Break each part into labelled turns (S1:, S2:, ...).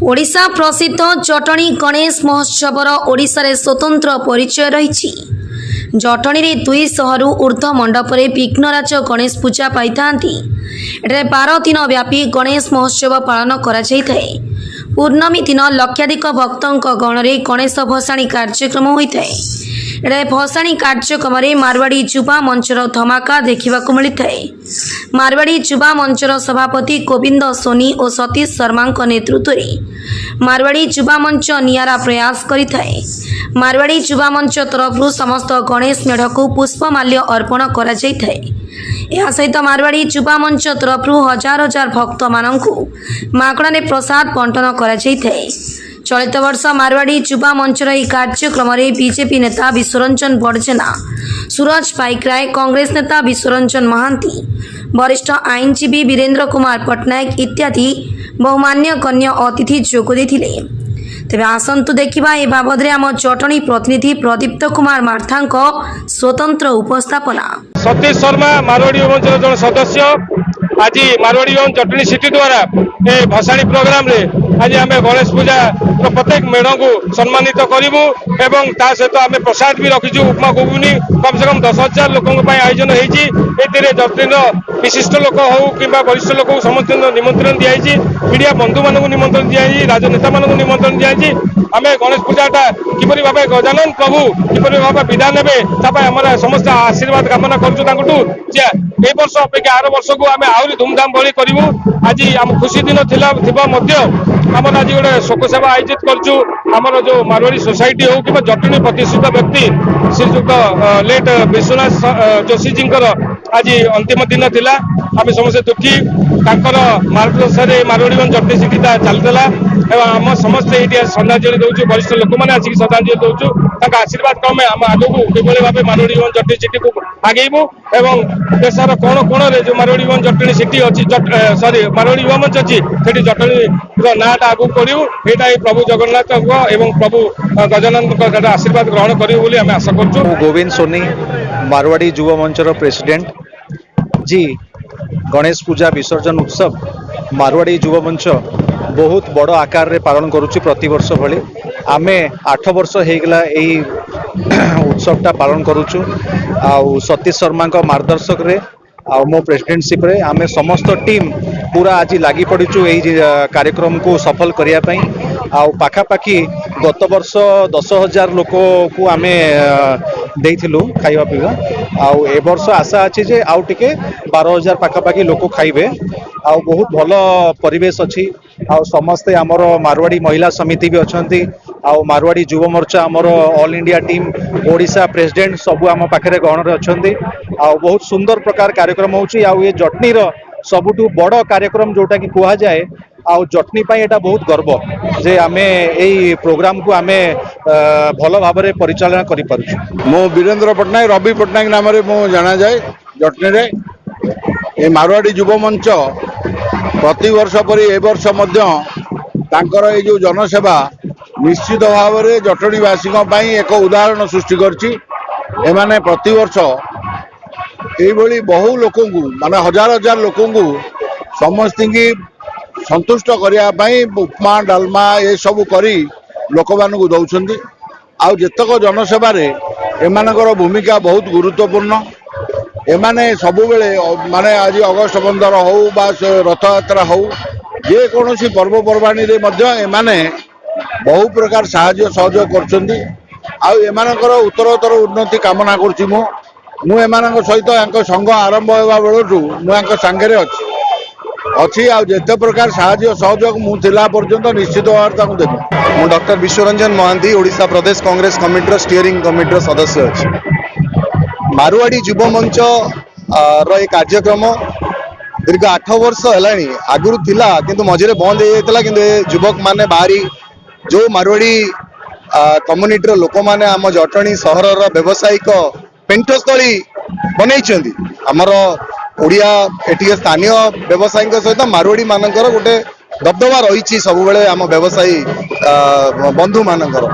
S1: ओडिशा प्रसिद्ध जटणी गणेश महोत्सवर ओडिशारे स्वतंत्र परिचय रही। जटणी 200 रु ऊर्ध्व मंडपरे विघ्नराज गणेश पूजा पाई। 12 दिन व्यापी गणेश महोत्सव पालन करा जायଥାଏ। पूर्णमी दिन लक्षाधिक भक्तों गणरे गणेश भसाणी कार्यक्रम होता है। भसाणी कार्यक्रम मारवाड़ी युवा मंचर धमाका देखा मिलता है। मारवाड़ी युवा मंचर सभापति गोविंद सोनी और सतीश शर्मा नेतृत्व में मारवाड़ी युवा मंच नियारा प्रयास करिता है। मारवाड़ी युवा मंच तरफ समस्त गणेश मेढ़ को पुष्पमाल्य अर्पण करा जायता है। यह सहित मारवाड़ी युवा मंच तरफ हजार हजार भक्त मानू मागणारे प्रसाद बंटन करा जायता है। चलित वर्ष मारवाड़ी युवा मंचर यह कार्यक्रम बीजेपी नेता विश्वरंजन बड़जेना, सूरज पाइकराय, कांग्रेस नेता विश्वरंजन महांती, वरिष्ठ आईनजीवी वीरेंद्र कुमार पट्टनायक इत्यादि बहुमान्य गण्य अतिथि जोग देथिले। तेबे आसंतु देखिबा ए बाबद आम जटणी प्रतिनिधि प्रदीप्त कुमार मार्थांक स्वतंत्र उपस्थापना।
S2: सतीश शर्मा मारवाड़ी युवा मंचर जन सदस्य आज मारवाड़ी जटणी सिटी द्वारा ए भसाणी प्रोग्राम रे आज आम गणेश पूजा प्रत्येक मेढ़ को सम्मानित करूँ एवं ता सहित आम प्रसाद भी रखीचु उपमा घुगुनी कम से कम 10,000 लोकों आयोजन होती जटणी विशिष्ट लोक हो कि वरिष्ठ लोक समस्त निमंत्रण दिखाई मीडिया बंधु मानक निमंत्रण दिखाई राजनेता मानक निमंत्रण दिखाई आम गणेश पूजाटा किपरि भाव गजानन प्रभु किपरि भाव विदा ने आम समस्त आशीर्वाद कामना करूँ ए वर्ष अपेक्षा आर वर्ष को आम आहरी धूमधाम भली करूँ। आज आम खुशी दिन आम आज गोटे शोक सेवा आयोजित कर जो मारवाड़ी सोसाइटी हो कि जटणी प्रतिष्ठित व्यक्ति श्रीजुक्त लेट विश्वनाथ जोशी जी आज अंतिम दिन थिला। आम समस्त दुखी मार्गदर्शन मारवाड़ी जटणी सिटी चलता आम समस्ते ये श्रद्धांजलि दौचु वरिष्ठ लोक मैंने आसिक श्रद्धांजलि दौचु आशीर्वाद क्रमे आम आगू किभली भाव मारवाड़ी जटणी सिटी को आगेबू एवं देशर कोण कोण जो मारवाड़ी जटणी सिटी अच्छी सॉरी मारवाड़ी युवा मंच अच्छी से जटणी नाटा आगू करूँ यहाँ प्रभु जगन्नाथ एवं प्रभु गजानन आशीर्वाद ग्रहण करूँ आम आशा कर।
S3: गोविंद सोनी मारवाड़ी युवा मंचर प्रेसिडेंट जी गणेश पूजा विसर्जन उत्सव मारवाड़ी युवा मंच बहुत बड़ आकार रे पालन करुच्ची प्रति वर्ष भली आमे 8 वर्ष होगला यही उत्सवटा पालन करुचु। आउ सतीश शर्मा मार्गदर्शक रे आ मो प्रेसिडेंटशिप रे आमे समस्त टीम पूरा आज लगी पड़ीचु यही कार्यक्रम को सफल करने पाई। आउ पाखापाखी गत वर्ष 10,000 लोक को आमे देइथिलु खाइबा पीवा आउ ए वर्ष आशा अछि जे आउ टिके 12,000 पाखापाखी लोक खाइबे। आउ बहुत भलो परिवेश अछि। आउ समस्ते आमर मारवाड़ी महिला समिति भी अछंती आउ मारवाड़ी युवा मोर्चा आमर all India team Odisha president सबु आम पाखरे गहन अछंती। आउ बहुत सुंदर प्रकार कार्यक्रम होउची। आउ ये जटनी रो सबुठु बड़ कार्यक्रम जोटा कि कुहा जाए आउ जटनी पाई एटा बहुत गर्व जे आमे एई प्रोग्राम को आमे भलो भाबरे परिचालन करि पारुछु।
S4: मो वीरेंद्र पट्टनायक रवि पट्टनायक नाम रे मो जाना जाए जटनी रे ए मारवाड़ी युवा मंच प्रति वर्ष पर ए वर्ष मध्य तांकर ए जो जनसेवा निश्चित भाव में जटणीवासी एक उदाहरण सृष्टि करछि। एमाने प्रति वर्ष यही बहु लोक माने हजार हजार लोक समस्त की संतुष्ट करने उपमा डालमा ये सब करी लोक मानू दौरान आउ जेतक जनसेवा एमानकर भूमिका बहुत गुरुत्वपूर्ण। एमाने सबु बेले माने आज अगस्ट 15 हो बा रथ यात्रा हो जे कौन पर्वपर्वाणी रे मध्य एमाने बहु प्रकार साहाय्य सहयोग करछंती। आउ एमानकर उत्तरोत्तर उन्नति कामना करछि। मु एमानक सहित यांक संघ आरंभ होगा बेलू मुझे सांगे अच्छी आ जेते प्रकार साहाय्य सहयोग मुला पर्यंत निश्चित भाव देवी।
S3: मु डॉक्टर विश्वरंजन महांती ओडिशा प्रदेश कांग्रेस कमिटी स्टीयरिंग कमिटी सदस्य अच्छी। मारवाड़ी युवा मंच रे कार्यक्रम दीर्घ 8 वर्ष है आगुरी थिला किंतु मझे बंद हो जाता कि युवक माने बाहरी जो मारवाड़ी कम्युनिटी लोक मैंने आम जटणी सहर व्यावसायिक पेंठस्थली बनई आमर ओडिया एटी स्थानीय व्यवसायी सहित मारवाड़ी मानकर गोटे दबदबा रही सब बेले आम व्यवसायी बंधु मानकर।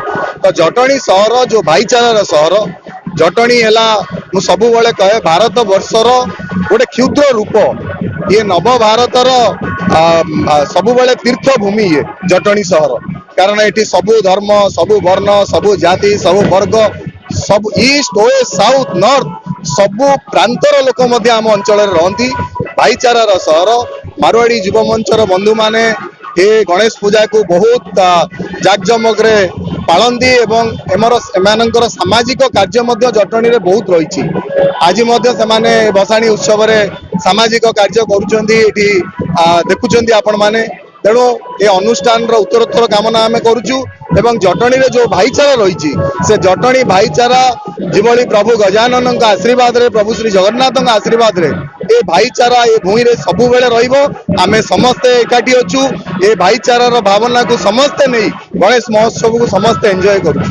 S3: तो जटणी सहर जो भाईचारार सहर जटणी है सब कहे भारत वर्षर गोटे क्षुद्र रूप ये नव भारतर
S5: ସବୁବେଳେ ତୀର୍ଥ ଭୂମି ଇଏ ଜଟଣୀ ସହର, କାରଣ ଏଠି ସବୁ ଧର୍ମ, ସବୁ ବର୍ଣ୍ଣ, ସବୁ ଜାତି, ସବୁ ବର୍ଗ, ସବୁ ଇଷ୍ଟ ୱେଷ୍ଟ ସାଉଥ ନର୍ଥ ସବୁ ପ୍ରାନ୍ତର ଲୋକ ମଧ୍ୟ ଆମ ଅଞ୍ଚଳରେ ରହନ୍ତି। ଭାଇଚାରାର ସହର। ମାରୱାଡ଼ି ଯୁବ ମଞ୍ଚର ବନ୍ଧୁମାନେ ଏ ଗଣେଶ ପୂଜାକୁ ବହୁତ ଜାକଜମକରେ ପାଳନ୍ତି ଏବଂ ଏମାନଙ୍କର ସାମାଜିକ କାର୍ଯ୍ୟ ମଧ୍ୟ ଜଟଣୀରେ ବହୁତ ରହିଛି। ଆଜି ମଧ୍ୟ ସେମାନେ ଭସାଣୀ ଉତ୍ସବରେ ସାମାଜିକ କାର୍ଯ୍ୟ କରୁଛନ୍ତି, ଏଠି ଦେଖୁଛନ୍ତି ଆପଣମାନେ। ତେଣୁ ଏ ଅନୁଷ୍ଠାନର ଉତ୍ତରୋତ୍ତର କାମନା ଆମେ କରୁଛୁ ଏବଂ ଜଟଣୀରେ ଯୋଉ ଭାଇଚାରା ରହିଛି ସେ ଜଟଣୀ ଭାଇଚାରା ଯେଭଳି ପ୍ରଭୁ ଗଜାନନଙ୍କ ଆଶୀର୍ବାଦରେ, ପ୍ରଭୁ ଶ୍ରୀ ଜଗନ୍ନାଥଙ୍କ ଆଶୀର୍ବାଦରେ ଏ ଭାଇଚାରା ଏ ଭୂଇଁରେ ସବୁବେଳେ ରହିବ। ଆମେ ସମସ୍ତେ ଏକାଠି ଅଛୁ, ଏ ଭାଇଚାରାର ଭାବନାକୁ ସମସ୍ତେ ନେଇ ଗଣେଶ ମହୋତ୍ସବକୁ ସମସ୍ତେ ଏନ୍ଜୟ କରୁଛୁ।